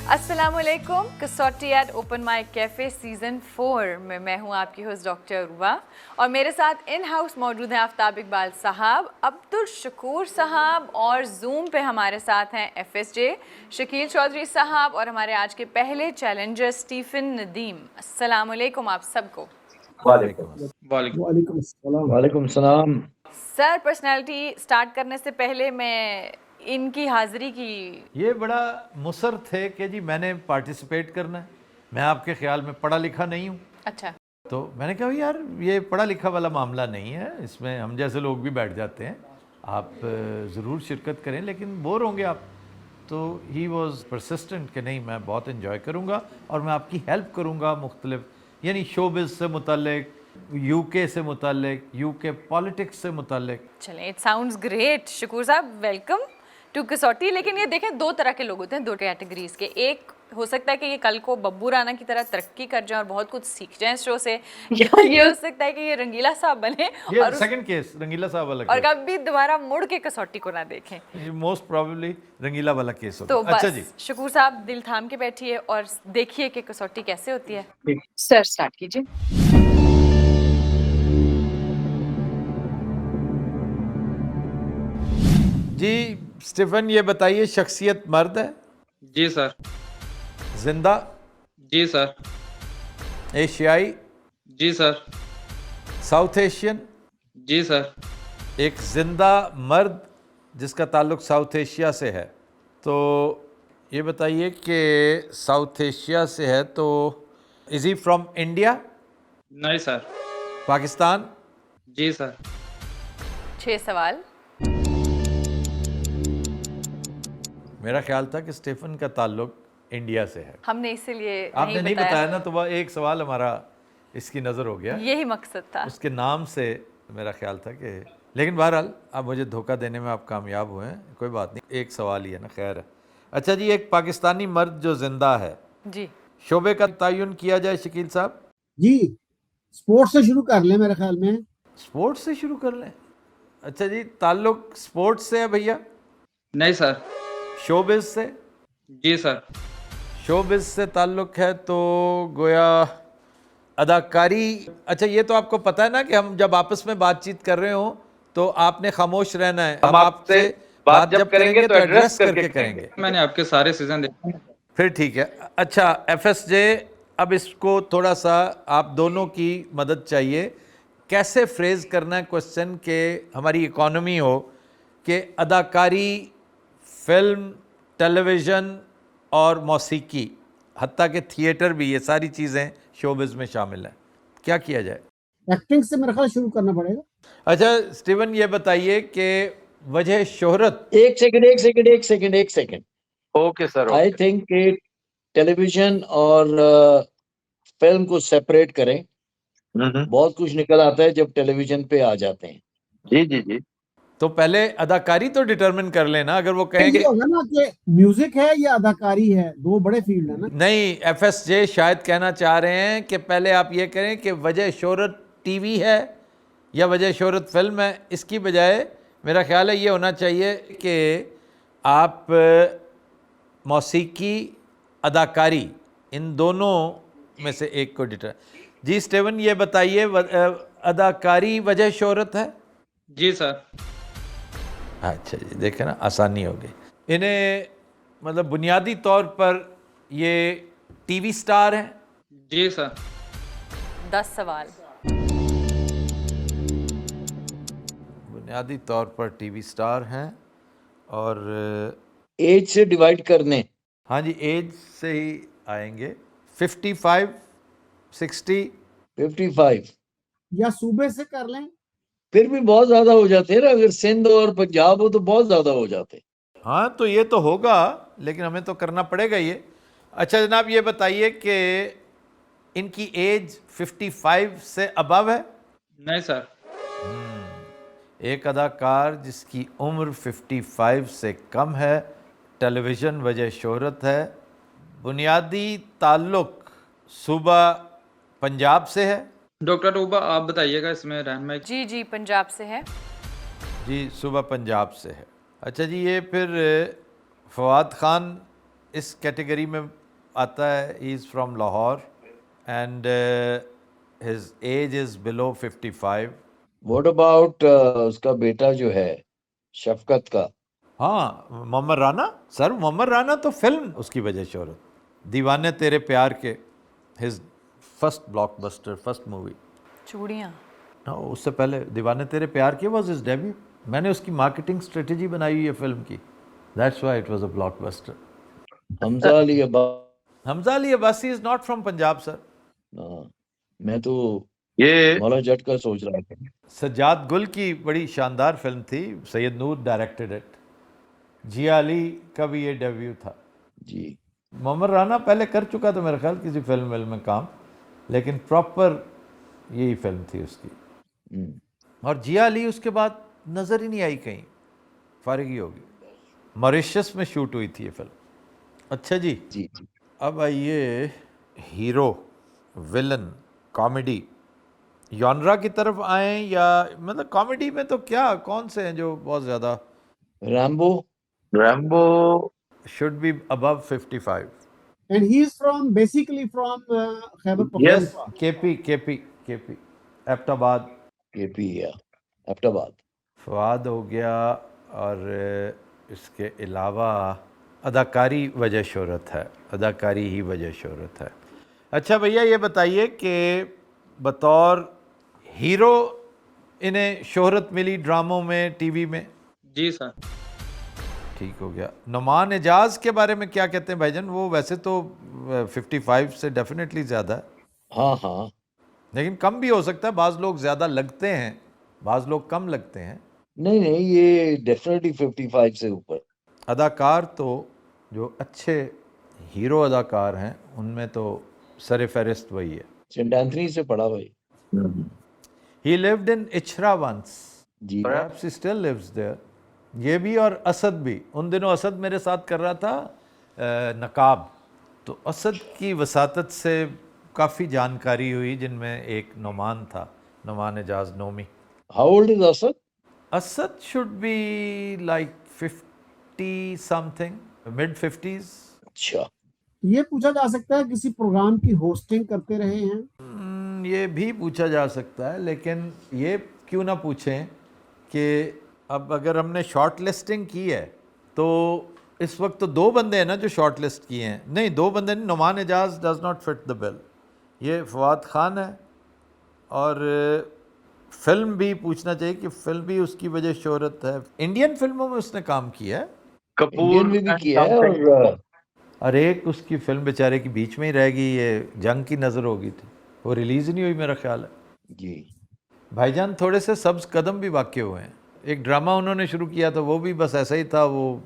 अस्सलामुअलैकुम। कसौटी at open mic cafe season 4 में मैं हूं आपकी होस्ट डॉक्टर अरूबा और मेरे साथ इन हाउस मौजूद हैं आफ्ताब इकबाल साहब, अब्दुल शकूर साहब और जूम पे हमारे साथ हैं FSJ शकील चौधरी साहब और हमारे आज के पहले चैलेंजर स्टीफन नदीम। अस्सलामुअलैकुम आप सबको। वालेकुम सलाम। सर, पर्सनैलिटी स्टार्ट करने से पहले मैं इनकी हाज़िरी की ये बड़ा मुसर थे कि जी मैंने पार्टिसिपेट करना है, मैं आपके ख्याल में पढ़ा लिखा नहीं हूँ। अच्छा, तो मैंने कहा यार ये पढ़ा लिखा वाला मामला नहीं है, इसमें हम जैसे लोग भी बैठ जाते हैं, आप ज़रूर शिरकत करें लेकिन बोर होंगे आप। तो ही वॉज परसिस्टेंट कि नहीं मैं बहुत इन्जॉय करूँगा और मैं आपकी हेल्प करूँगा मुख्तलिफ, यानी शोबिज़ से मुतल्लिक, UK से मुतल्लिक, UK पॉलिटिक्स से मुतल्लिक। चलें, इट साउंड्स ग्रेट। शकूर साहब वेलकम टू कसौटी। लेकिन ये देखें, दो तरह के लोग होते हैं, दो कैटेगरीज के। एक हो सकता है कि ये कल को बब्बू राना की तरह तरक्की कर जाए और बहुत कुछ सीख जाएं इस शो से, या ये हो सकता है कि ये रंगीला साहब बने ये और सेकंड केस रंगीला साहब वाला और केस, कभी दोबारा मुड़ के कसौटी को ना देखें। ये मोस्ट प्रोबेबली रंगीला वाला केस होगा। तो अच्छा बस जी, शकूर साहब दिल थाम के बैठिए और देखिए कि कसौटी कैसे होती है। सर स्टार्ट कीजिए। जी स्टीफन ये बताइए, शख्सियत मर्द है, जी सर। जिंदा, जी सर। एशियाई, जी सर। South Asian. जी सर। एक जिंदा मर्द जिसका ताल्लुक साउथ एशिया से है, तो ये बताइए कि साउथ एशिया से है तो इज ही फ्रॉम इंडिया, नहीं सर। पाकिस्तान? जी सर। 6 सवाल। मेरा ख्याल था कि स्टीफन का ताल्लुक इंडिया से है, हमने इसीलिए आपने नहीं बताया ना, तो वह एक सवाल हमारा इसकी नज़र हो गया, यही मकसद था। उसके नाम से मेरा ख्याल था कि, लेकिन बहरहाल आप मुझे धोखा देने में आप कामयाब हुए हैं, कोई बात नहीं, एक सवाल ही है ना, खैर है। अच्छा जी, एक पाकिस्तानी मर्द जो जिंदा है, जी, शोबे का तयन किया जाए शकील साहब? जी, स्पोर्ट्स से शुरू कर लें मेरे ख्याल में। स्पोर्ट्स से शुरू कर लें। अच्छा जी, ताल्लुक स्पोर्ट्स से है भैया? नहीं सर। शोबिज से? जी सर। शोबिज से ताल्लुक है तो गोया अदाकारी। अच्छा ये तो आपको पता है ना कि हम जब आपस में बातचीत कर रहे हो तो आपने खामोश रहना है, हम आपसे बात जब करेंगे तो एड्रेस करके करेंगे। मैंने आपके सारे सीजन देखे। फिर ठीक है। अच्छा FSJ, अब इसको थोड़ा सा आप दोनों की मदद चाहिए, कैसे फ्रेज करना है क्वेश्चन के हमारी इकोनॉमी हो कि अदाकारी, फिल्म, टेलीविज़न और मौसीकी, हत्ता के थिएटर भी, ये सारी चीज़ें शोबिज़ में शामिल हैं, क्या किया जाए? एक्टिंग से मेरे ख्याल शुरू करना पड़ेगा। अच्छा स्टीवन ये बताइए कि वजह शोहरत। एक second. Okay sir. I think कि टेलीविजन और फिल्म को सेपरेट करें। बहुत कुछ निकल आता है जब टेलीविजन पे आ जाते हैं। जी जी जी। तो पहले अदाकारी तो डिटरमिन कर लेना, अगर वो कहेंगे ये होगा ना कि म्यूजिक है या अदाकारी है, दो बड़े फील्ड है ना। नहीं, FSJ शायद कहना चाह रहे हैं कि पहले आप ये करें कि वजह शोहरत टीवी है या वजह शोहरत फिल्म है, इसकी बजाय मेरा ख्याल है ये होना चाहिए कि आप मौसीकी, अदाकारी, इन दोनों में से एक को डिटर। जी स्टीवन ये बताइए, अदाकारी वजह शोहरत है? जी सर। अच्छा जी, देखें ना, आसानी हो गई। इन्हें मतलब बुनियादी तौर पर ये टीवी स्टार हैं? जी सर। 10 सवाल। बुनियादी तौर पर टीवी स्टार हैं और एज से डिवाइड करने। हाँ जी, एज से ही आएंगे, 55, 60। 55 या सूबे से कर लें, फिर भी बहुत ज्यादा हो जाते हैं ना, अगर सिंध और पंजाब हो तो बहुत ज्यादा हो जाते हैं। हाँ तो ये तो होगा, लेकिन हमें तो करना पड़ेगा ये। अच्छा जनाब ये बताइए कि इनकी एज 55 से अबव है? नहीं सर। एक अदाकार जिसकी उम्र 55 से कम है, टेलीविज़न वजह शोहरत है, बुनियादी ताल्लुक सूबा पंजाब से है। डॉक्टर रूबा आप बताइएगा इसमें रहनुमाई। जी जी, पंजाब से है। जी सूबा पंजाब से है। अच्छा जी, ये फिर फवाद खान इस कैटेगरी में आता है. He is from Lahore and his age is below 55. What about उसका बेटा जो है शफकत का? हाँ, मोहम्मद राना. सर मोहम्मद राना तो फिल्म उसकी वजह शोहरत. दीवाने तेरे प्यार के, his first blockbuster, first movie. चूड़ियाँ. हाँ, उससे पहले दीवाने तेरे प्यार के वाज हिज डेब्यू. मैंने उसकी मार्केटिंग स्ट्रेटजी बनाई हुई है फिल्म की. That's why it was a blockbuster. Hamza Ali Abbasi. Hamza Ali Abbasi is not from Punjab sir. हाँ, मैं तो ये मौला जट का सोच रहा था. सज्जाद गुल की बड़ी शानदार फिल्म थी. सैयद नूर डायरेक्टेड इट. जिया अली का भी ये डेब्यू था. जी. मोहम्मद राना पहले कर चुका था मेरे ख्याल किसी फिल्म में काम, लेकिन प्रॉपर यही फिल्म थी उसकी. हम्म. और जिया अली उसके बाद नज़र ही नहीं आई कहीं, फारिग ही होगी. मॉरिशस में शूट हुई थी ये फिल्म. अच्छा जी, जी जी. अब आइए हीरो, विलन, कॉमेडी जॉनरा की तरफ आए, या मतलब कॉमेडी में तो क्या कौन से हैं जो बहुत ज़्यादा? Rambo. Rambo. Should be above 55. And he is basically from Khyber Yes. Pakhtunkhwa. KP Abbottabad. KP या एबटाबाद. फवाद हो गया. और इसके अलावा अदाकारी वजह शोहरत है, अदाकारी ही वजह शोहरत है. अच्छा भैया ये बताइए कि बतौर हीरो इन्हें शोहरत मिली ड्रामों में, टीवी में? जी सर. ठीक हो गया. नुमान एजाज के बारे में क्या कहते हैं भाईजान? वो वैसे तो 55 से डेफिनेटली ज़्यादा है, हाँ हाँ. लेकिन कम भी हो सकता है. बाज़ लोग ज़्यादा लगते हैं, बाज़ लोग कम लगते हैं. नहीं नहीं, ये डेफिनेटली 55 से ऊपर. अदाकार तो जो अच्छे हीरो अदाकार हैं उनमें तो सर फहरिस्त वही है. सेंट एंथनी से पढ़ा भाई. He lived in Ichhra once, जी. Perhaps he still lives there. ये भी और असद भी. उन दिनों असद मेरे साथ कर रहा था नकाब, तो असद की वसातत से काफ़ी जानकारी हुई, जिनमें एक नुमान था, Numan Ejaz Nomi. How old is Asad? Asad should be like 50 something, mid 50s. अच्छा. ये पूछा जा सकता है किसी प्रोग्राम की होस्टिंग करते रहे हैं. ये भी पूछा जा सकता है, लेकिन ये क्यों ना पूछें कि अब अगर हमने शॉर्ट लिस्टिंग की है तो इस वक्त तो 2 बंदे हैं ना जो शॉर्ट लिस्ट किए हैं. नहीं, 2 बंदे नहीं. Noman Ijaz does not fit the bill. ये फवाद खान है. और फिल्म भी पूछना चाहिए कि फिल्म भी उसकी वजह शोहरत है. इंडियन फिल्मों में उसने काम किया है. कपूर इंडियन में भी किया है. और एक उसकी फिल्म बेचारे की बीच में ही रह गई, ये जंग की नज़र हो गई थी, वो रिलीज़ नहीं हुई मेरा ख्याल है. जी. भाईजान थोड़े से सब्ज कदम भी वाक़ई हुए हैं. एक ड्रामा उन्होंने शुरू किया था, वो भी बस ऐसा ही था, वो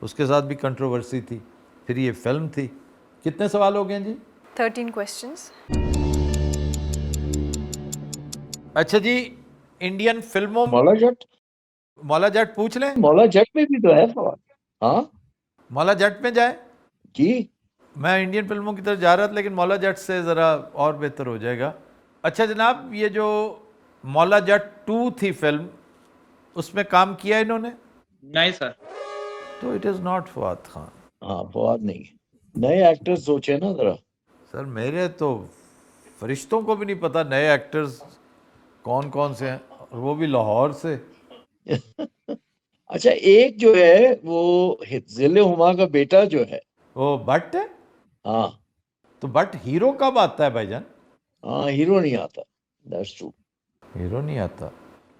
उसके साथ भी कंट्रोवर्सी थी. फिर ये फिल्म थी. कितने सवाल हो गए जी? 13 questions. अच्छा जी, इंडियन फिल्मों में मौला जट. मौला जट पूछ लें. मौला जट में भी तो है फवाद. हाँ मौला जट में जाए. जी. मैं इंडियन फिल्मों की तरफ जा रहा था, लेकिन मौला जट से ज़रा और बेहतर हो जाएगा. अच्छा जनाब, ये जो मौला जट 2 थी फिल्म, उसमें काम किया इन्होंने? नहीं सर. तो it is not Fawad Khan. हाँ, फवाद नहीं. नए एक्टर्स सोचे ना जरा. सर मेरे तो फरिश्तों को भी नहीं पता नए एक्टर्स कौन कौन से हैं, और वो भी लाहौर से. अच्छा, एक जो है वो हिज्जिल हुमा का बेटा जो है. वो भट्ट है. हाँ तो भट्ट हीरो कब आता है भाईजान? हाँ, हीरो नहीं आता. That's true. हीरो नहीं आता.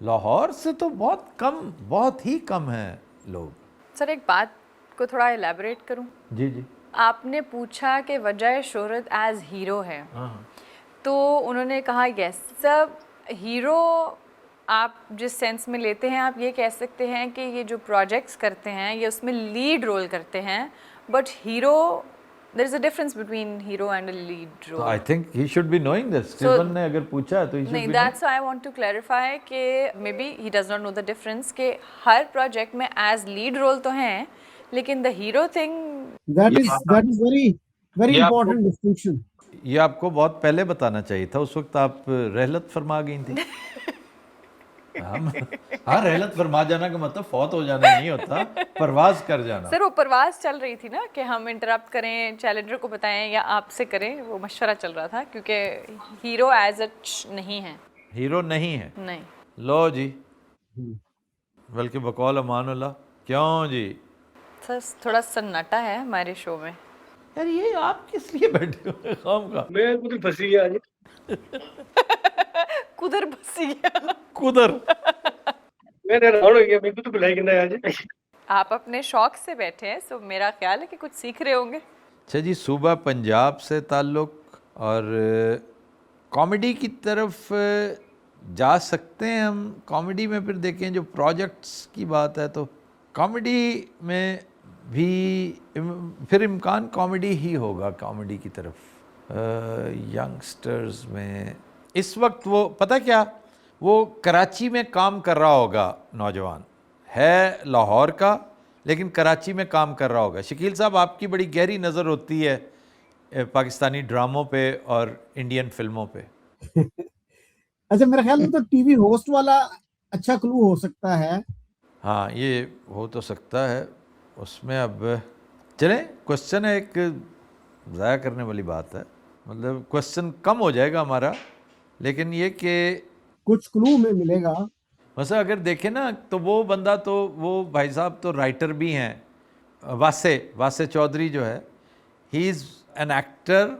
लाहौर से तो बहुत कम, बहुत ही कम हैं लोग. सर एक बात को थोड़ा एलैबोरेट करूं. जी जी. आपने पूछा कि वजह शोहरत एज हीरो है, हाँ. तो उन्होंने कहा यस सब हीरो आप जिस सेंस में लेते हैं, आप ये कह सकते हैं कि ये जो प्रोजेक्ट्स करते हैं ये उसमें लीड रोल करते हैं, but hero there is a difference between hero and a lead role. I think he should be knowing this. Steven ने अगर पूछा है तो he should नहीं, be that's I want to clarify कि maybe he does not know the difference कि हर project में एज लीड रोल तो हैं, लेकिन the hero thing That is very very ये important distinction. knowing. ये आपको बहुत पहले बताना चाहिए था. उस वक्त आप रहलत फरमा गई थी. हम हाँ, रहलत फरमा जाना का मतलब फौत हो जाना नहीं होता, परवाज कर जाना। सर वो परवाज चल रही थी ना कि हम इंटरप्ट करें, चैलेंजर को बताएं या आपसे करें, वो मशवरा चल रहा था क्योंकि हीरो एज सच नहीं है। हीरो नहीं है, नहीं। लो जी, बल्कि बकौल अमानुल्लाह। क्यों जी? सर थोड़ा सन्नाटा है हमारे शो में। यार ये आप किस लिए बैठे हो खाम का? मैं खुद फंसी गया आज। कुदर बसी गया। कुदर। मैं हैरान हो गया, मैं खुद बुलाई कितना आज। आप अपने शौक से बैठे हैं, सो मेरा ख्याल है कि कुछ सीख रहे होंगे। अच्छा जी, सूबा पंजाब से ताल्लुक़ और कॉमेडी की तरफ जा सकते हैं हम। कॉमेडी में फिर देखें जो प्रोजेक्ट्स की बात है तो कॉमेडी में भी फिर इम्कान कॉमेडी ही होगा। कॉमेडी की तरफ यंगस्टर्स में इस वक्त वो पता क्या, वो कराची में काम कर रहा होगा, नौजवान है लाहौर का लेकिन कराची में काम कर रहा होगा। शकील साहब, आपकी बड़ी गहरी नज़र होती है पाकिस्तानी ड्रामों पे और इंडियन फिल्मों पे। अच्छा, मेरा ख्याल में तो टीवी होस्ट वाला अच्छा क्लू हो सकता है। हाँ, ये हो तो सकता है उसमें। अब चलें, क्वेश्चन है एक ज़ाया करने वाली बात है, मतलब क्वेश्चन कम हो जाएगा हमारा, लेकिन ये कि कुछ क्लू में मिलेगा। वैसे अगर देखें ना तो वो बंदा तो वो भाई साहब तो राइटर भी हैं, वासे चौधरी जो है, he is an actor,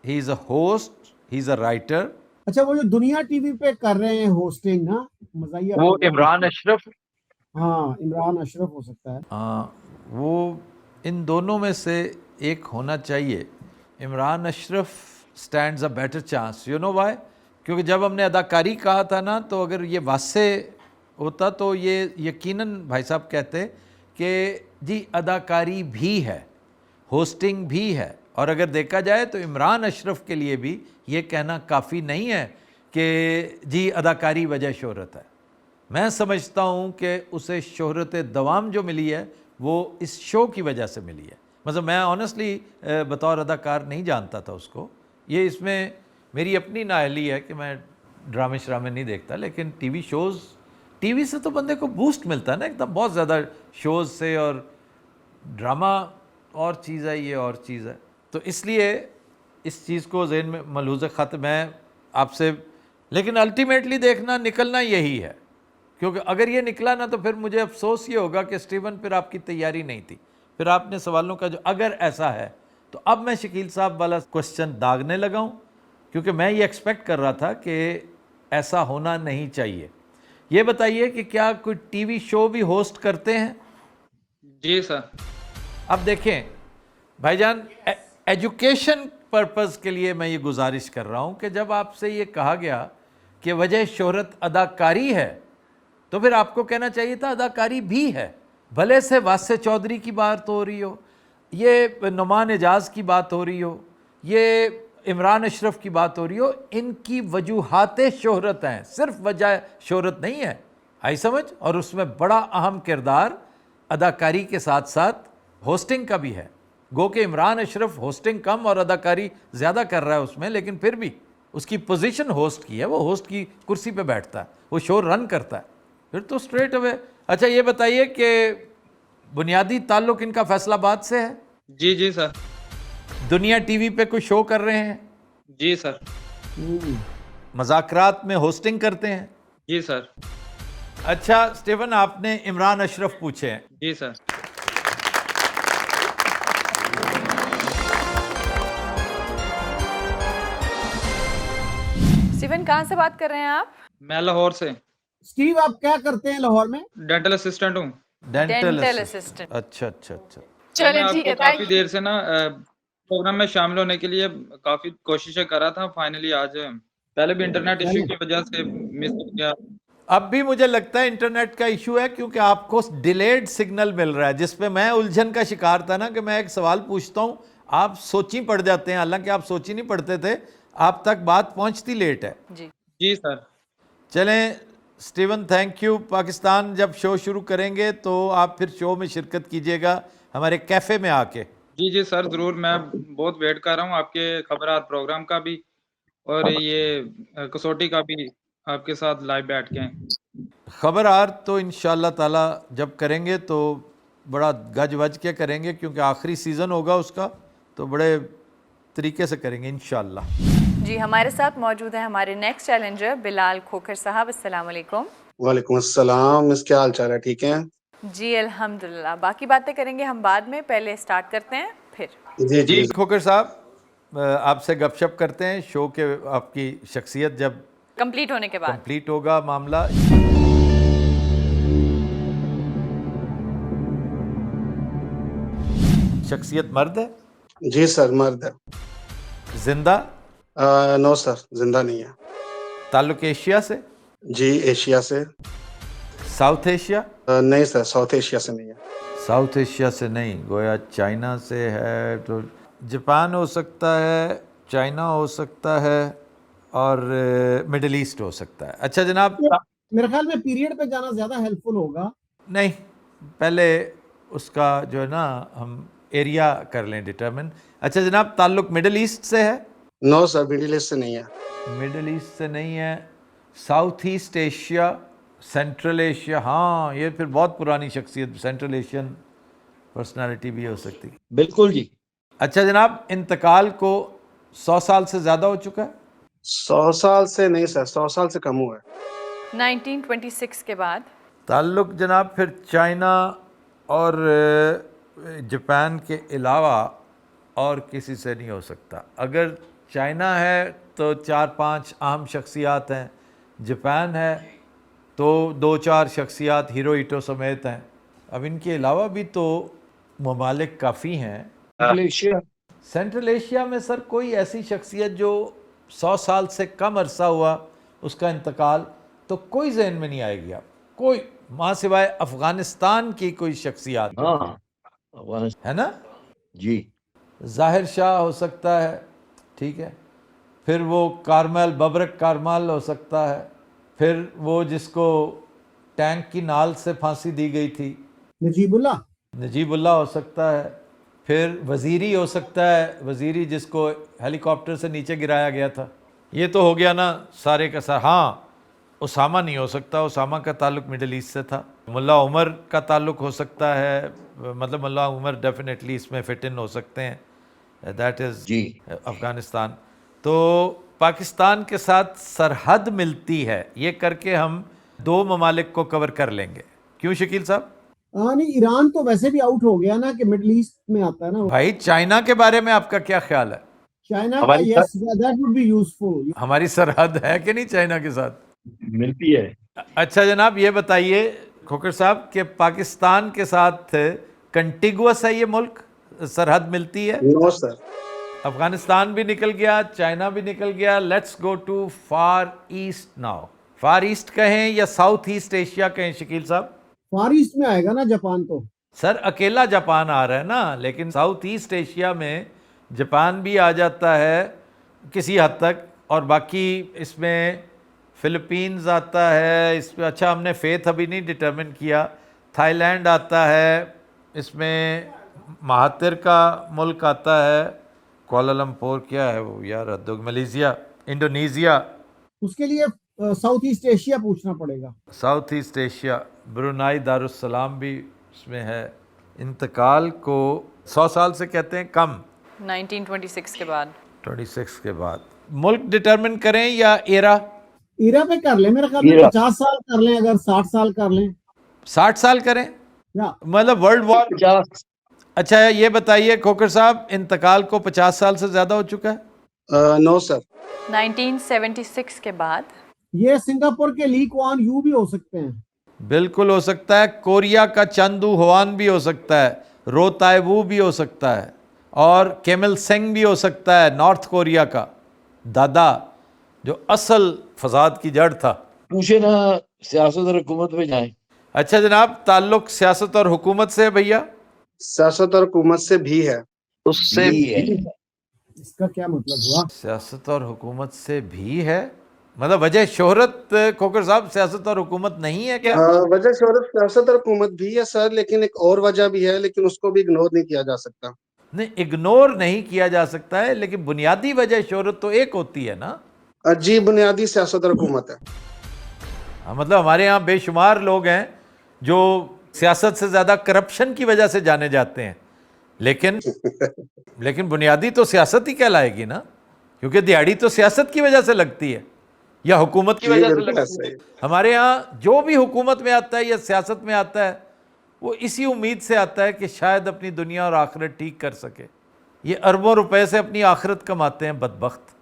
he is a host, he is a writer. अच्छा, वो जो दुनिया टीवी पे कर रहे हैं होस्टिंग ना, मज़ाहिया वो प्रोग्राम। इमरान अशरफ। हाँ, इमरान अशरफ हो सकता है। हाँ, वो इन दोनों में से एक होना चाहिए। Imran Ashraf stands a better chance, you know why? क्योंकि जब हमने अदाकारी कहा था ना, तो अगर ये वासे होता तो ये यकीनन भाई साहब कहते कि जी अदाकारी भी है, होस्टिंग भी है। और अगर देखा जाए तो इमरान अशरफ के लिए भी ये कहना काफ़ी नहीं है कि जी अदाकारी वजह शोहरत है। मैं समझता हूँ कि उसे शोहरत दवाम जो मिली है वो इस शो की वजह से मिली है। मतलब मैं ऑनेस्टली बतौर अदाकार नहीं जानता था उसको। ये इसमें मेरी अपनी नाअहली है कि मैं ड्रामे श्रामे नहीं देखता, लेकिन टीवी शोज़, टीवी से तो बंदे को बूस्ट मिलता है ना एकदम बहुत ज़्यादा शोज़ से, और ड्रामा और चीज़ है, ये और चीज़ है। तो इसलिए इस चीज़ को ज़हन में मलहूज़ ख़त मैं आपसे, लेकिन अल्टीमेटली देखना निकलना यही है, क्योंकि अगर ये निकला ना तो फिर मुझे अफसोस ये होगा कि स्टीवन फिर आपकी तैयारी नहीं थी, फिर आपने सवालों का जो अगर ऐसा है तो अब मैं शकील साहब वाला क्वेश्चन दागने लगा हूँ, क्योंकि मैं ये एक्सपेक्ट कर रहा था कि ऐसा होना नहीं चाहिए। ये बताइए कि क्या कोई टीवी शो भी होस्ट करते हैं? जी सर। अब देखें भाईजान, एजुकेशन पर्पस के लिए मैं ये गुजारिश कर रहा हूँ कि जब आपसे ये कहा गया कि वजह शोहरत अदाकारी है, तो फिर आपको कहना चाहिए था अदाकारी भी है। भले से वासे चौधरी की बात हो रही हो, ये नुमान एजाज की बात हो रही हो, ये इमरान अशरफ की बात हो रही हो, इनकी वजूहात शोहरत हैं, सिर्फ वजह शोहरत नहीं है। आई समझ? और उसमें बड़ा अहम किरदार अदाकारी के साथ साथ होस्टिंग का भी है। गो कि इमरान अशरफ होस्टिंग कम और अदाकारी ज़्यादा कर रहा है उसमें, लेकिन फिर भी उसकी पोजीशन होस्ट की है, वो होस्ट की कुर्सी पे बैठता है, वो शो रन करता है, फिर तो स्ट्रेट अवे। अच्छा ये बताइए कि बुनियादी ताल्लुक इनका फैसलाबाद से है? जी जी सर। दुनिया टीवी पे कोई शो कर रहे हैं? जी सर। मज़ाकरात में होस्टिंग करते हैं? जी सर। अच्छा स्टीवन, आपने इमरान अशरफ पूछे हैं। जी सर। स्टीवन, कहाँ से बात कर रहे हैं आप? मैं लाहौर से। स्टीव, आप क्या करते हैं लाहौर में? डेंटल असिस्टेंट हूँ। Dental assistant. अच्छा अच्छा अच्छा। सर, मैं चलिए ठीक आपको है, काफी थैंक देर से ना प्रोग्राम में शामिल होने के लिए काफी कोशिशें कर रहा था। फाइनली आज पहले भी इंटरनेट इश्यू की वजह से मिस हो गया। अब भी मुझे लगता है इंटरनेट का इशू है, क्योंकि आपको डिलेड सिग्नल मिल रहा है, जिसपे मैं उलझन का शिकार था ना कि मैं एक सवाल पूछता हूं, आप सोची पड़ जाते हैं, हालांकि आप सोची नहीं पड़ते थे, आप तक बात पहुंचती लेट है। जी जी सर। चलें स्टीवन, थैंक यू। पाकिस्तान जब शो शुरू करेंगे तो आप फिर शो में शिरकत कीजिएगा हमारे कैफ़े में आके। जी जी सर, जरूर। मैं बहुत वेट कर रहा हूँ आपके खबरात प्रोग्राम का भी और ये कसौटी का भी। आपके साथ लाइव बैठ के। खबरदार तो इंशाल्लाह ताला जब करेंगे तो बड़ा गज वज के करेंगे, क्योंकि आखिरी सीज़न होगा उसका, तो बड़े तरीके से करेंगे इंशाल्लाह। जी हमारे साथ मौजूद है हमारे नेक्स्ट चैलेंजर बिलाल खोखर साहब। अस्सलाम वालेकुम। वालेकुम अस्सलाम। मिस, क्या हाल चाल है? ठीक है जी अल्हम्दुलिल्लाह। बाकी बातें करेंगे हम बाद में, पहले स्टार्ट करते हैं फिर। जी जी। खोकर साहब, आपसे गपशप करते हैं शो के, आपकी शख्सियत जब कंप्लीट होने के बाद। कंप्लीट होगा मामला। शख्सियत मर्द है? जी सर, मर्द है। जिंदा? नो सर, जिंदा नहीं है। ताल्लुक एशिया से? जी, एशिया से। South Asia? नहीं सर, साउथ एशिया से नहीं है। साउथ एशिया से नहीं, गोया चाइना से है, तो जापान हो सकता है, चाइना हो सकता है, और मिडिल ईस्ट हो सकता है। अच्छा जनाब, मेरे ख्याल में पीरियड पे जाना ज्यादा हेल्पफुल होगा। नहीं, पहले उसका जो है ना हम एरिया कर लें डिटरमिन। अच्छा जनाब, ताल्लुक मिडिल ईस्ट से है? नो सर, मिडिल ईस्ट से नहीं है। मिडिल ईस्ट से नहीं है। South east Asia, central Asia? हाँ, ये फिर बहुत पुरानी शख्सियत, सेंट्रल एशियन पर्सनालिटी भी हो सकती है। बिल्कुल जी। अच्छा जनाब, इंतकाल को 100 साल से ज़्यादा हो चुका है? 100 साल से नहीं सर, 100 साल से कम हुआ है। 1926 के बाद। ताल्लुक जनाब फिर चाइना और जापान के अलावा और किसी से नहीं हो सकता। अगर चाइना है तो 4-5 अहम शख्सियात हैं, जापान है तो 2-4 शख्सियात हिरोहितो समेत हैं। अब इनके अलावा भी तो ममालिक काफ़ी हैं। मलेशिया? सेंट्रल एशिया में सर कोई ऐसी शख्सियत जो 100 साल से कम अरसा हुआ उसका इंतकाल, तो कोई जहन में नहीं आएगी आप, कोई, माँ सिवाय अफ़गानिस्तान की कोई शख्सियात, हाँ है ना जी। जाहिर शाह हो सकता है, ठीक है, फिर वो कारमल, बबरक कारमल हो सकता है, फिर वो जिसको टैंक की नाल से फांसी दी गई थी, नजीबुल्लाह हो सकता है, फिर वज़ीरी हो सकता है, वज़ीरी जिसको हेलीकॉप्टर से नीचे गिराया गया था। ये तो हो गया ना सारे का सारा। हाँ, उसामा नहीं हो सकता, उसामा का ताल्लुक मिडिल ईस्ट से था। मुल्ला उमर का ताल्लुक हो सकता है, मतलब मुल्ला उमर डेफिनेटली इसमें फिट इन हो सकते हैं, दैट इज़ जी अफ़गानिस्तान। तो पाकिस्तान के साथ सरहद मिलती है, ये करके हम 2 ममालिक को कवर कर लेंगे। क्यों शकील साहब? नहीं, ईरान तो वैसे भी आउट हो गया ना, कि मिडिल ईस्ट में आता है ना। भाई चाइना के बारे में आपका क्या ख्याल है? चाइना का, yes, that would be useful. हमारी सरहद है कि नहीं चाइना के साथ? मिलती है। अच्छा जनाब, ये बताइए खोकर साहब कि पाकिस्तान के साथ कंटिगुअस है ये मुल्क, सरहद मिलती है? No sir. अफगानिस्तान भी निकल गया, चाइना भी निकल गया। Let's go to far east now. Far east कहें या साउथ ईस्ट एशिया कहें शकील साहब? फार ईस्ट में आएगा ना जापान तो। सर अकेला जापान आ रहा है ना, लेकिन साउथ ईस्ट एशिया में जापान भी आ जाता है किसी हद तक, और बाकी इसमें फिलीपींस आता है इसमें। अच्छा, हमने फेथ अभी नहीं डिटरमिन किया। थाईलैंड आता है इसमें, महातिर का मुल्क आता है, कोलालमपुर क्या है वो यार, मलेशिया, इंडोनेशिया। उसके लिए साउथ ईस्ट एशिया पूछना पड़ेगा। South east Asia, Brunei, Darussalam भी इसमें है। इंतकाल को 100 साल से कहते हैं कम, 1926 के बाद। 26 के बाद। मुल्क डिटरमिन करें या एरा? एरा पे कर लें, मेरे ख्याल में 50 साल कर लें, अगर 60 साल कर लें। 60 साल करें, या मतलब वर्ल्ड वॉर 50। अच्छा ये बताइए खोकर साहब, इंतकाल को 50 साल से ज़्यादा हो चुका है? No sir. 1976 के बाद। ये सिंगापुर के ली कुआन यू भी हो सकते हैं। बिल्कुल हो सकता है। कोरिया का चंदू हुआन भी हो सकता है, रो ताइवू भी हो सकता है, और केमिल सेंग भी हो सकता है, नॉर्थ कोरिया का दादा जो असल फसाद की जड़ था। पूछे ना, सियासत और हुकूमत में जाएं। अच्छा जनाब, ताल्लुक सियासत और हुकूमत से है भैया? सियासत और हुकूमत से भी है। उससे भी है। इसका क्या मतलब हुआ? सियासत और हुकूमत से भी है, मतलब वजह शोहरत खोकर साहब सियासत और हुकूमत नहीं है क्या? वजह शोहरत सियासत और हुकूमत भी है सर, लेकिन एक और वजह भी है, लेकिन उसको भी इग्नोर नहीं किया जा सकता। नहीं, इग्नोर नहीं किया जा सकता है, लेकिन बुनियादी वजह शोहरत तो एक होती है ना। जी, बुनियादी सियासत और हुकूमत है। हाँ, मतलब हमारे यहाँ बेशुमार लोग हैं जो सियासत से ज़्यादा करप्शन की वजह से जाने जाते हैं, लेकिन बुनियादी तो सियासत ही कहलाएगी ना, क्योंकि दिहाड़ी तो सियासत की वजह से लगती है या हुकूमत की जी वजह से बिल्कुल लगती ऐसा है। ही। हमारे यहाँ जो भी हुकूमत में आता है या सियासत में आता है वो इसी उम्मीद से आता है कि शायद अपनी दुनिया और आखिरत ठीक कर सके। ये अरबों रुपए से अपनी आखिरत कमाते हैं बदबख्त।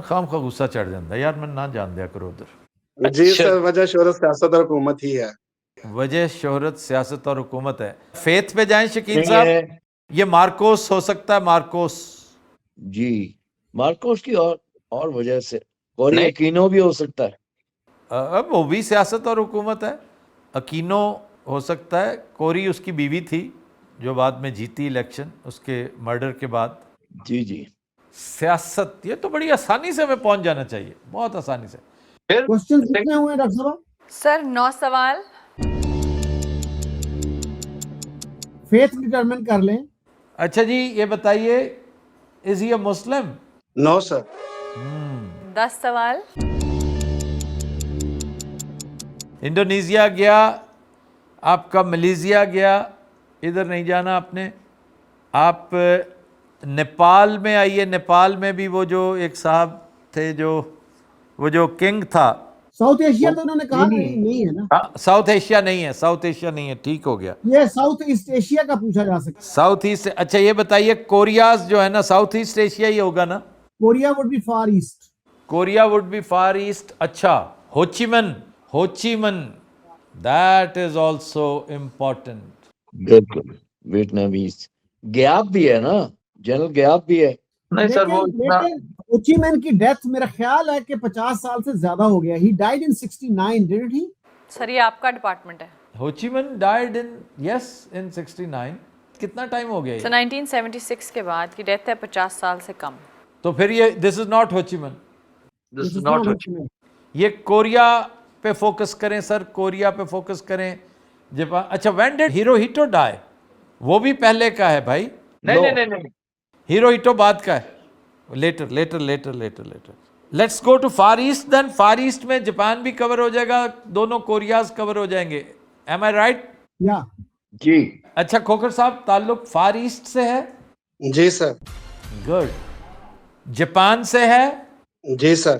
खाम खा गुस्सा चढ़ जाता है यार, मैं ना जान दिया करो उधर। जी अच्छा। सर, वजह शोहरत सियासत और हुकूमत ही है। वजह शोहरत सियासत और हुकूमत है। फेथ पे जाएं शकील नहीं साहब, है ये मार्कोस हो सकता है, मार्कोस। जी, मार्कोस की और वजह से कोरी नहीं। अकीनो भी हो सकता है। अब वो भी सियासत और हुकूमत है। अकीनो हो सकता है, कोरी उसकी बीवी थी जो बाद में जीती इलेक्शन उसके मर्डर के बाद। जी जी, सियासत, ये तो बड़ी आसानी से हमें पहुंच जाना चाहिए, बहुत आसानी से। फिर क्वेश्चन कितने हुए डॉक्टर साहब? सर 9 सवाल। फेथ डिटरमिन कर लें। अच्छा जी, ये बताइए, is he a Muslim? No sir. 10 सवाल। इंडोनेशिया गया आपका, मलेशिया गया, इधर नहीं जाना आपने। आप नेपाल में आइए। नेपाल में भी वो जो एक साहब थे वो जो किंग था। साउथ एशिया तो उन्होंने कहा नहीं है ना। साउथ एशिया नहीं है, साउथ एशिया नहीं है, ठीक हो गया। ये साउथ ईस्ट एशिया का पूछा जा सकता है। South east. अच्छा ये बताइए, कोरियाज जो है ना, साउथ ईस्ट एशिया ही होगा ना? Korea would be far east. Korea would be far east. अच्छा, होचिमन, दैट इज ऑल्सो इम्पोर्टेंट। बिल्कुल। वियतनामीज गैप भी है ना, जनरल गैप भी है। नहीं सर, वो इतना लेकिन हो ची मिन्ह की डेथ मेरा ख्याल है कि 50 साल से ज्यादा हो गया। He died in 69, didn't he? Sir ये आपका डिपार्टमेंट है। होचिमन डाइड इन 69। कितना टाइम हो गया ये? सर 1976 के बाद की डेथ है, 50 साल से कम। तो फिर ये this is not Ho Chi Minh, this is not ये कोरिया पे फोकस करें सर, कोरिया पे फोकस करें। जापान। अच्छा, व्हेन डिड हिरोहितो डाई? वो भी पहले का है भाई। नहीं। हिरोहितो बाद का है। Later. Let's go to far east then. Far east में जापान भी कवर हो जाएगा, दोनों कोरियाज कवर हो जाएंगे। Am I right? या जी, अच्छा खोखर साहब, ताल्लुक फार ईस्ट से है? जी सर। गुड। जापान से है? जी सर।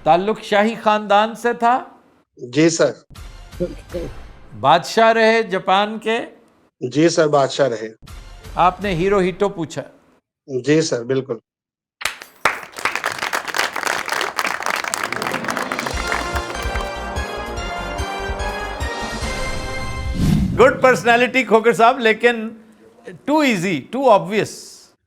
ताल्लुक शाही खानदान से था? जी सर। बादशाह रहे जापान के? जी सर, बादशाह रहे। आपने हिरोहितो पूछा। जी सर, बिल्कुल। गुड पर्सनालिटी खोखर साहब, लेकिन टू इजी, टू ऑब्वियस।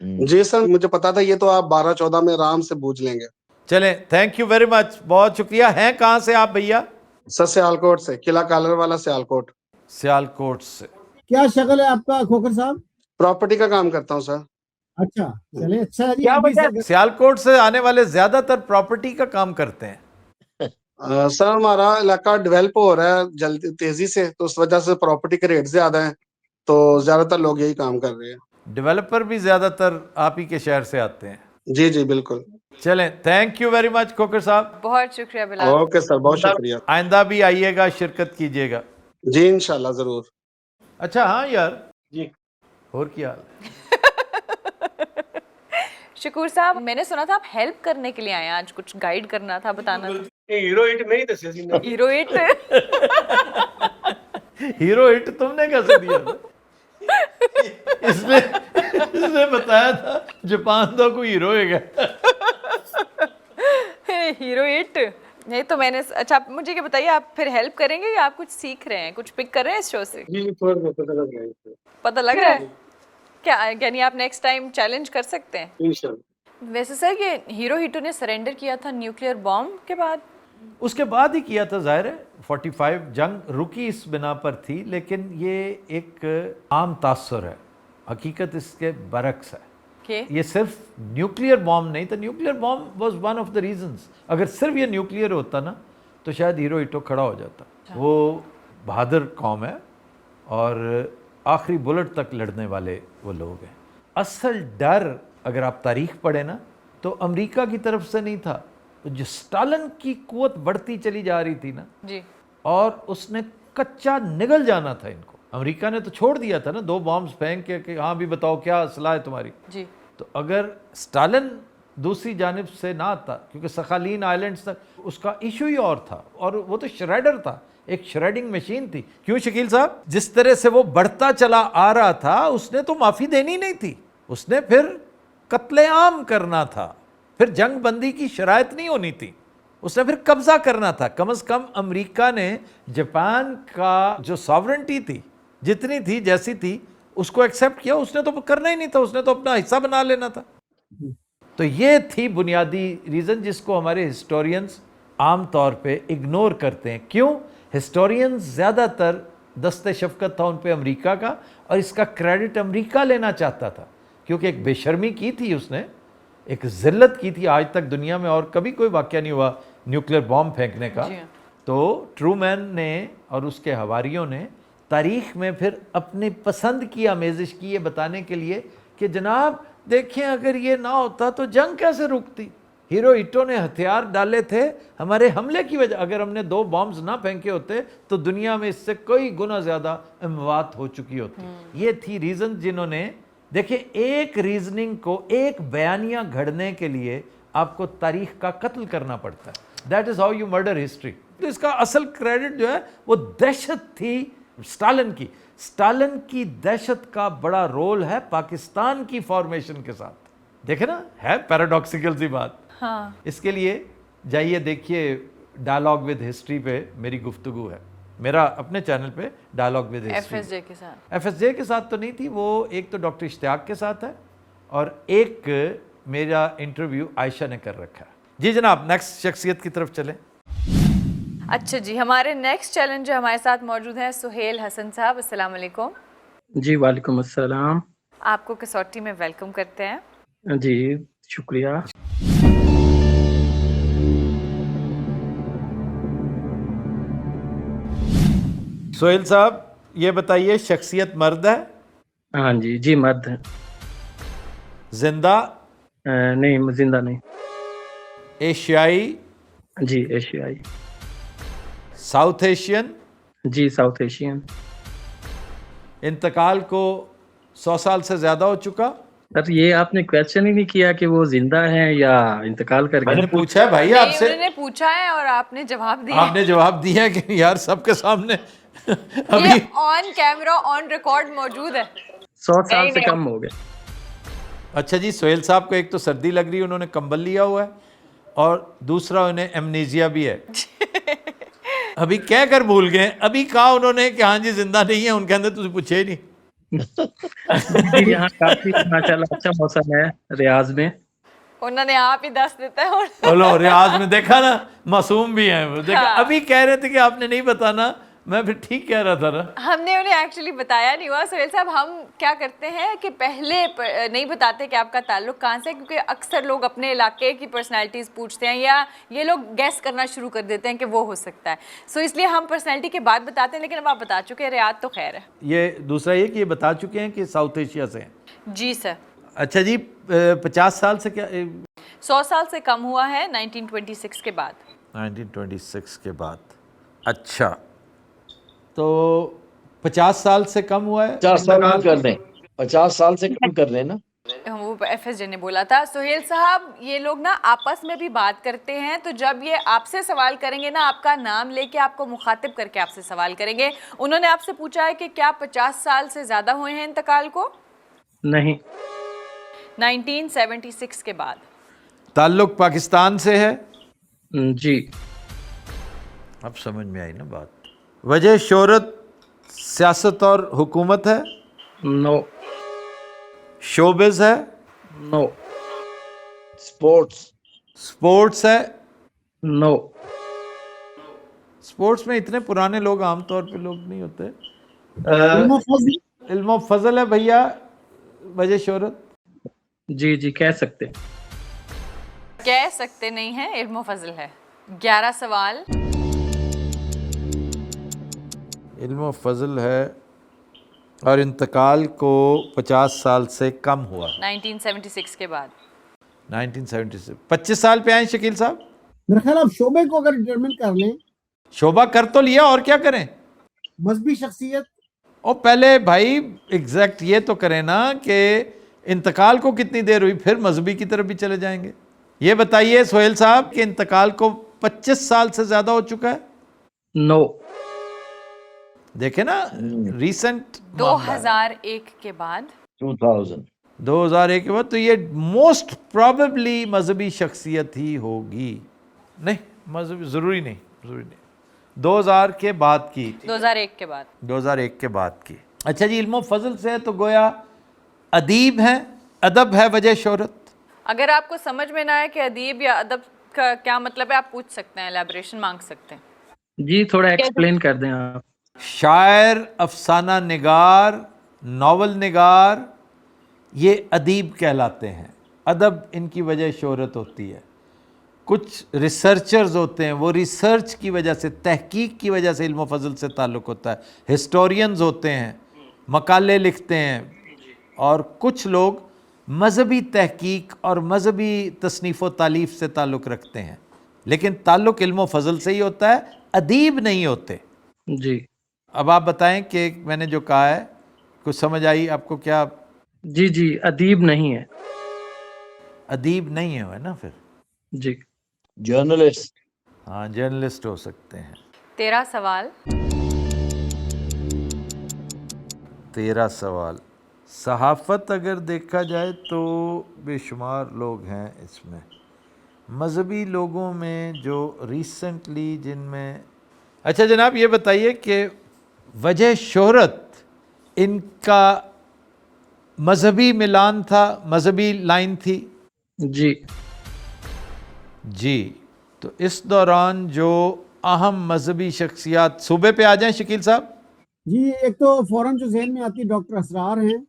जी सर, मुझे पता था ये तो आप 12-14 में आराम से बूझ लेंगे। चलें, थैंक यू वेरी मच, बहुत शुक्रिया। हैं कहाँ से आप भैया? सर सियालकोट से, किला कालर वाला सियालकोट। सियालकोट से। क्या शक्ल है आपका खोखर साहब? प्रॉपर्टी का काम करता हूँ सर। अच्छा, चले अच्छा है जी। क्या अभी वजह? सर- सियालकोट से आने वाले ज्यादातर प्रॉपर्टी का काम करते हैं। सर हमारा इलाका डेवलप हो रहा है जल्दी तेजी से, तो उस वजह से प्रॉपर्टी के रेट ज्यादा हैं, तो ज्यादातर लोग यही काम कर रहे हैं। डेवलपर भी ज्यादातर आप ही के शहर से आते हैं। जी जी बिल्कुल। चलें, thank you very much Khokhar साहब। बहुत शुक्रिया बिलाल। ओके सर, बहुत शुक्रिया। आइंदा भी आइएगा, शिरकत कीजिएगा। जी इंशाल्लाह जरूर। अच्छा हाँ यार जी। और क्या हाल? शकूर साहब, मैंने सुना था आप हेल्प करने के लिए आए हैं आज, कुछ गाइड करना था, बताना था। ये हीरो हिट नहीं दसिया सी ना। Hero hit. हीरो हिट तुमने कैसे दिया था? इसने बताया था जापान का कोई हीरो है। हीरो हिट नहीं तो मैंने। अच्छा आप मुझे क्या बताइए, आप फिर हेल्प करेंगे या आप कुछ सीख रहे हैं, कुछ पिक कर रहे हैं इस शो से? जी थोड़ा बहुत पता लग रहा है पता लग रहा है क्या? यानी आप नेक्स्ट टाइम चैलेंज कर सकते हैं। इंशाल्लाह। वैसे सर ये हीरो हिटो ने सरेंडर किया था न्यूक्लियर बॉम्ब के बाद? उसके बाद ही किया था, जाहिर है। 45 जंग रुकी इस बिना पर थी, लेकिन ये एक आम तासुर है, हकीकत इसके बरक्स है। ये सिर्फ न्यूक्लियर बॉम्ब नहीं था। Nuclear bomb was one of the reasons. अगर सिर्फ ये न्यूक्लियर होता ना तो शायद हीरो हिटो खड़ा हो जाता। वो बहादुर कौम है और आखिरी बुलेट तक लड़ने वाले वो लोग हैं। असल डर अगर आप तारीख पढ़े ना तो अमेरिका की तरफ से नहीं था, जो स्टालिन की कुवत बढ़ती चली जा रही थी ना, जी और उसने कच्चा निगल जाना था इनको। अमेरिका ने तो छोड़ दिया था ना 2 बॉम्ब्स फेंक के कि हाँ भी बताओ क्या सलाह है तुम्हारी। जी तो अगर स्टालिन दूसरी जानिब से ना आता, क्योंकि सखालीन आइलैंड्स तक उसका इशू ही और था, और वो तो श्रेडर था, एक श्रेडिंग मशीन थी। क्यों शकील साहब? जिस तरह से वो बढ़ता चला आ रहा था, उसने तो माफ़ी देनी नहीं थी, उसने फिर कत्लेआम करना था, फिर जंग बंदी की शराइत नहीं होनी थी, उसने फिर कब्जा करना था। कम से कम अमेरिका ने जापान का जो सॉवरेंटी थी, जितनी थी जैसी थी, उसको एक्सेप्ट किया। उसने तो करना ही नहीं था, उसने तो अपना हिस्सा बना लेना था। तो ये थी बुनियादी रीज़न जिसको हमारे हिस्टोरियंस आम तौर पे इग्नोर करते हैं। क्यों? हिस्टोरियंस ज़्यादातर दस्ते शफकत था उन पे अमेरिका का, और इसका क्रेडिट अमेरिका लेना चाहता था, क्योंकि एक बेशर्मी की थी उसने, एक जिल्लत की थी। आज तक दुनिया में और कभी कोई वाक़या नहीं हुआ न्यूक्लियर बॉम्ब फेंकने का। जी हाँ। तो ट्रूमैन ने और उसके हवारियों ने तारीख में फिर अपनी पसंद की आमेजिश की, ये बताने के लिए कि जनाब देखें अगर ये ना होता तो जंग कैसे रुकती। हिरोहितो ने हथियार डाले थे हमारे हमले की वजह, अगर हमने 2 बॉम्ब्स ना फेंके होते तो दुनिया में इससे कई गुना ज़्यादा अमवात हो चुकी होती। ये थी रीज़न जिन्होंने, देखिए एक रीजनिंग को, एक बयानिया घड़ने के लिए आपको तारीख का कत्ल करना पड़ता है। That is how you murder history. तो इसका असल क्रेडिट जो है वो दहशत थी स्टालिन की। स्टालिन की दहशत का बड़ा रोल है पाकिस्तान की फॉर्मेशन के साथ। देखे ना, है पैराडॉक्सिकल सी बात। हाँ इसके लिए जाइए देखिए डायलॉग विद हिस्ट्री पे मेरी गुफ्तगू है, मेरा अपने चैनल पे डायलॉग विद हिस्ट्री। FSJ के साथ। FSJ के साथ तो नहीं थी वो, एक तो डॉक्टर इश्तियाक के साथ है और एक मेरा इंटरव्यू आयशा ने कर रखा है। जी जनाब, नेक्स्ट शख्सियत की तरफ चलें। अच्छा जी, हमारे नेक्स्ट चैलेंजर हमारे साथ मौजूद हैं सुहेल हसन साहब। अस्सलाम वालेकुम। जी वालेकुम अस्सलाम। आपको कसौटी में वेलकम करते हैं। जी शुक्रिया। सोहेल साहब ये बताइए, शख्सियत मर्द है? हाँ जी, जी मर्द है। जिंदा? नहीं जिंदा नहीं। एशियाई? जी एशियाई। South Asian? जी साउथ एशियन। इंतकाल को 100 साल से ज्यादा हो चुका? सर ये आपने क्वेश्चन ही नहीं किया कि वो जिंदा है या इंतकाल कर गए। मैंने पूछा है भाई नहीं, आपसे, उन्होंने पूछा है और आपने जवाब दिया। आपने जवाब दिया कि यार सबके सामने अभी ये ऑन कैमरा ऑन रिकॉर्ड मौजूद है। 100 साल से कम हो गए। अच्छा जी, सोहेल साहब को एक तो सर्दी लग रही है, उन्होंने कंबल लिया हुआ है, और दूसरा उन्हें एमनीजिया भी है। अभी कह कर भूल गए, अभी कहा उन्होंने कि हाँ जी जिंदा नहीं है, उनके अंदर तुझे पूछे ही नहीं। जी यहाँ काफी माशाल्लाह अच्छा मौसम है रियाज में। उन्होंने आप ही दस देता है। बोलो रियाज में, देखा ना मासूम भी है वो, देखा। हाँ। अभी कह रहे थे कि आपने नहीं बताना, मैं फिर ठीक कह रहा था ना। हमने उन्हें एक्चुअली बताया नहीं हुआ। सुहेल साहब, हम क्या करते हैं कि पहले नहीं बताते कि आपका ताल्लुक कहाँ से, क्योंकि अक्सर लोग अपने इलाके की पर्सनालिटीज़ पूछते हैं या ये लोग गैस करना शुरू कर देते हैं कि वो हो सकता है। सो इसलिए हम पर्सनालिटी के बाद बताते हैं, लेकिन अब आप बता चुके हैं, रियाद तो खैर है। ये दूसरा ये कि ये बता चुके हैं कि साउथ एशिया से हैं। जी सर। अच्छा जी, 50 साल से क्या 100 साल से कम हुआ है 1926 के बाद। 1926 के बाद। अच्छा, तो 50 साल से कम हुआ है। 50 साल कम कर दें, 50 साल से कम कर दें ना। वो FSJ ने बोला था। सुहेल साहब, ये लोग ना आपस में भी बात करते हैं, तो जब ये आपसे सवाल करेंगे ना, आपका नाम लेके आपको मुखातिब करके आपसे सवाल करेंगे। उन्होंने आपसे पूछा है कि क्या 50 साल से ज़्यादा हुए हैं इंतकाल को? नहीं। 1976 के बाद। ताल्लुक पाकिस्तान से है? जी। अब समझ में आई ना बात। वजह शोहरत सियासत और हुकूमत है? नो। शोबिज है? नो। स्पोर्ट्स? स्पोर्ट्स है? नो। स्पोर्ट्स में इतने पुराने लोग आमतौर पे लोग नहीं होते। इल्म फजल है भैया वजह शोहरत? जी जी कह सकते। कह सकते नहीं है, इल्म फजल है। 11 सवाल। इल्म फजल है और इंतकाल को 50 साल से कम हुआ। 1976 के बाद। 1976। 25 साल पे आए शकील साहब? मेरा ख्याल आप शोबे को अगर डिटरमिन कर लें, शोभा कर तो लिया, और क्या करें? मजहबी शख्सियत, और पहले भाई एग्जैक्ट ये तो करें ना कि इंतकाल को कितनी देर हुई, फिर मजहबी की तरफ भी चले जाएंगे। ये बताइए सोहेल साहब कि इंतकाल को 25 साल से ज्यादा हो चुका है। नो। देखे ना, रिसेंट 2001 के बाद 2000 2001 के बाद, तो ये मोस्ट प्रोबेबली मजहबी शख्सियत ही होगी। नहीं, मजहबी जरूरी नहीं, 2000 के बाद की, 2001 के बाद 2001 के बाद की। अच्छा जी, इल्मो फजल से तो गोया अदीब हैं, अदब है वजह शोहरत। अगर आपको समझ में ना आए कि अदीब या अदब का क्या मतलब है, आप पूछ सकते हैं, एलैबोरेशन मांग सकते हैं। जी थोड़ा एक्सप्लेन कर दें आप। शायर, अफसाना निगार, नावल निगार, ये अदीब कहलाते हैं। अदब इनकी वजह शोहरत होती है। कुछ रिसर्चर्स होते हैं, वो रिसर्च की वजह से, तहकीक की वजह से इल्म फजल से ताल्लुक़ होता है। हिस्टोरियंस होते हैं, मकाले लिखते हैं, और कुछ लोग मजहबी तहकीक और मजहबी तसनीफ़ व तालीफ़ से ताल्लुक़ रखते हैं, लेकिन ताल्लुक़ इल्म फजल से ही होता है, अदीब नहीं होते। जी अब आप बताएं कि मैंने जो कहा है कुछ समझ आई आपको? क्या जी जी अदीब नहीं है। अदीब नहीं है ना? फिर जी जर्नलिस्ट, हाँ, जर्नलिस्ट हो सकते हैं। 13 सवाल। 13 सवाल। सहाफ़त अगर देखा जाए तो बेशुमार लोग हैं इसमें। मजहबी लोगों में जो रिसेंटली जिनमें, अच्छा जनाब ये बताइए कि वजह शोहरत इनका मजहबी मिलान था, मजहबी लाइन थी? जी जी। तो इस दौरान जो अहम मजहबी शख्सियात, सूबे पे आ जाएं शकील साहब। जी एक तो फौरन जो जहन में आती डॉक्टर असरार हैं,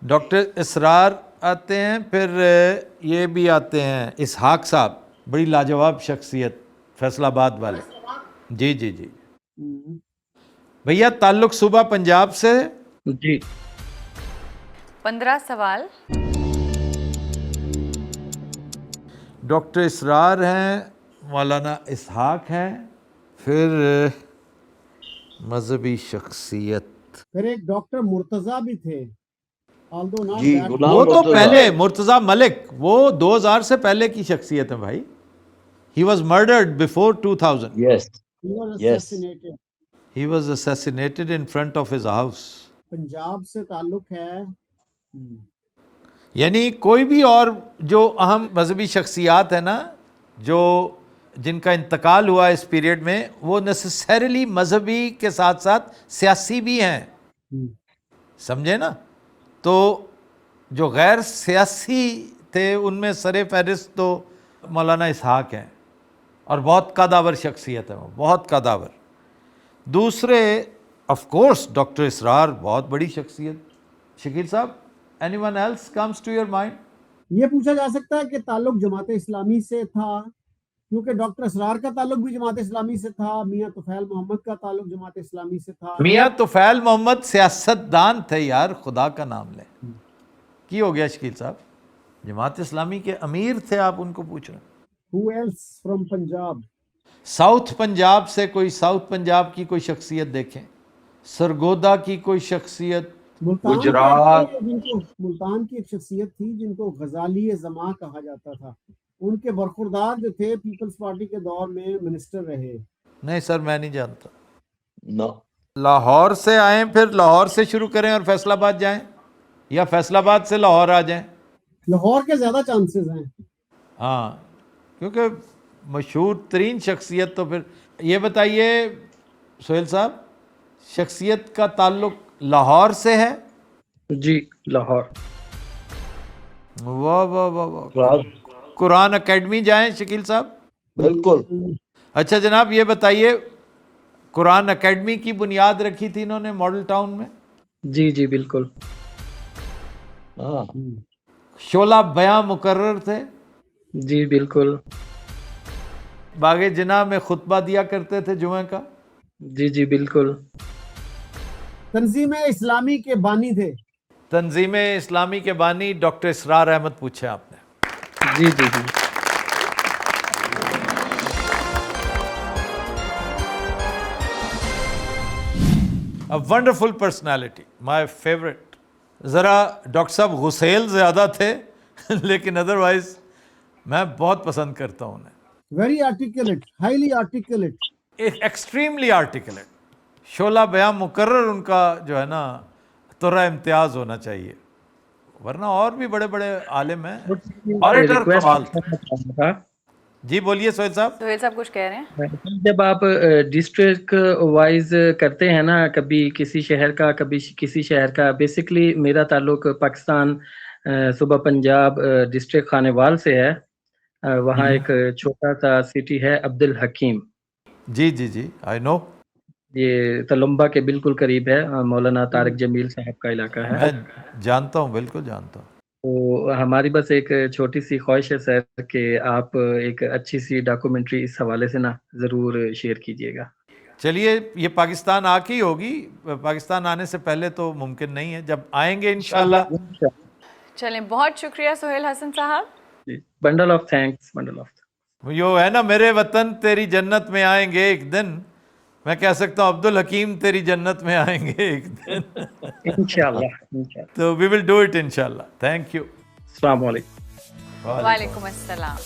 डॉक्टर इसरार आते हैं, फिर ये भी आते हैं इसहाक साहब, बड़ी लाजवाब शख्सियत, फैसलाबाद वाले। जी जी जी भैया, ताल्लुक सूबा पंजाब से। जी 15 सवाल। डॉक्टर इसरार हैं, मौलाना इसहाक हैं, फिर मजहबी शख्सियत, फिर एक डॉक्टर मुर्तजा भी थे, although not जी, that- गुलाम वो तो मुर्तजा। पहले मुर्तज़ा मलिक, वो 2000 से पहले की शख्सियत है भाई। He was murdered before 2000। Yes, he was Yes. assassinated। He was assassinated in front of his house। Punjab से ताल्लुक है। यानी कोई भी और जो अहम मजहबी शख्सियात है ना, जो जिनका इंतकाल हुआ इस पीरियड में, वो नेसेसरीली मजहबी के साथ साथ सियासी भी हैं, समझे ना? तो जो गैर सियासी थे उनमें सरे फहरिस्त तो मौलाना इसहाक हैं, और बहुत कदावर शख्सियत है वो, बहुत कदावर। दूसरे ऑफ कोर्स डॉक्टर इसरार, बहुत बड़ी शख्सियत। Shakeel sahab, anyone else comes to your mind? ये पूछा जा सकता है कि ताल्लुक जमात इस्लामी से था, क्योंकि डॉक्टर असरार का ताल्लुक भी जमात इस्लामी से था, मियां तुफैल मोहम्मद का ताल्लुक जमात इस्लामी से था। मियां तुफैल मोहम्मद सियासतदान थे यार, खुदा का नाम ले। की हो गया शकील साहब? जमात इस्लामी के अमीर थे, आप उनको पूछ रहे हैं। Who else from Punjab? South Punjab से कोई, साउथ पंजाब की कोई शख्सियत देखें, सरगोदा की कोई शख्सियत, मुल्तान गुजरात। के जिनको मुल्तान की एक शख्सियत थी जिनको गजाली जमा कहा जाता था, उनके बरखुरदार जो थे पीपल्स पार्टी के दौर में मिनिस्टर रहे। नहीं सर मैं नहीं जानता। नो, लाहौर से आए, फिर लाहौर से शुरू करें और फैसलाबाद जाएं, या फैसलाबाद से लाहौर आ जाएं? लाहौर के ज्यादा चांसेस हैं। हाँ, क्योंकि मशहूर तरीन शख्सियत। तो फिर ये बताइए सोहेल साहब, शख्सियत का ताल्लुक लाहौर से है? जी लाहौर। वाह वाह वाह वाह। कुरान अकेडमी जाएं शकील साहब। बिल्कुल। अच्छा जनाब ये बताइए, कुरान अकेडमी की बुनियाद रखी थी इन्होंने मॉडल टाउन में? जी जी बिल्कुल। हाँ, शोला बयां मुकर्रर थे? जी बिल्कुल। बागे जिना में खुतबा दिया करते थे जुमे का? जी जी बिल्कुल। तंजीम इस्लामी के बानी थे। तंजीम इस्लामी के बानी डॉक्टर इसरार अहमद पूछे आपने। जी जी जी a wonderful personality, my favourite. ज़रा डॉक्टर साहब गुसेल ज़्यादा थे लेकिन अदरवाइज मैं बहुत पसंद करता हूँ उन्हें। Very articulate, highly articulate. Extremely articulate, शोला बयां मुकर्रर उनका जो है ना तुर्रा इम्तियाज होना चाहिए, वरना और भी बड़े बड़े आलिम हैं। ऑरेटर कमाल था। जी बोलिए सोहेल साहब। सोहेल साहब कुछ कह रहे हैं? जब आप डिस्ट्रिक्ट वाइज करते हैं ना, कभी किसी शहर का कभी किसी शहर का, बेसिकली मेरा ताल्लुक पाकिस्तान सूबा पंजाब डिस्ट्रिक्ट खानेवाल से है। वहाँ एक छोटा सा सिटी है अब्दुल हकीम। जी जी जी, आई नो। ये तलुम्बा के बिल्कुल करीब है, मौलाना तारिक जमील साहब का इलाका है। मैं जानता हूँ, बिल्कुल जानता हूँ। तो हमारी बस एक छोटी सी ख्वाहिश है सर कि आप एक अच्छी सी डॉक्यूमेंट्री इस हवाले से ना ज़रूर शेयर कीजिएगा। चलिए, ये पाकिस्तान आके ही होगी, पाकिस्तान आने से पहले तो मुमकिन नहीं है, जब आएंगे इंशाल्लाह। चलें, बहुत शुक्रिया सोहेल हसन साहब। Bundle of thanks, bundle of. यो है ना, मेरे वतन तेरी जन्नत में आएंगे एक दिन, मैं कह सकता हूँ अब्दुल हकीम तेरी जन्नत में आएंगे एक दिन। इंशाल्लाह। तो वी विल डू इट इंशाल्लाह। Thank you. अस्सलाम वालेकुम। वालेकुम अस्सलाम।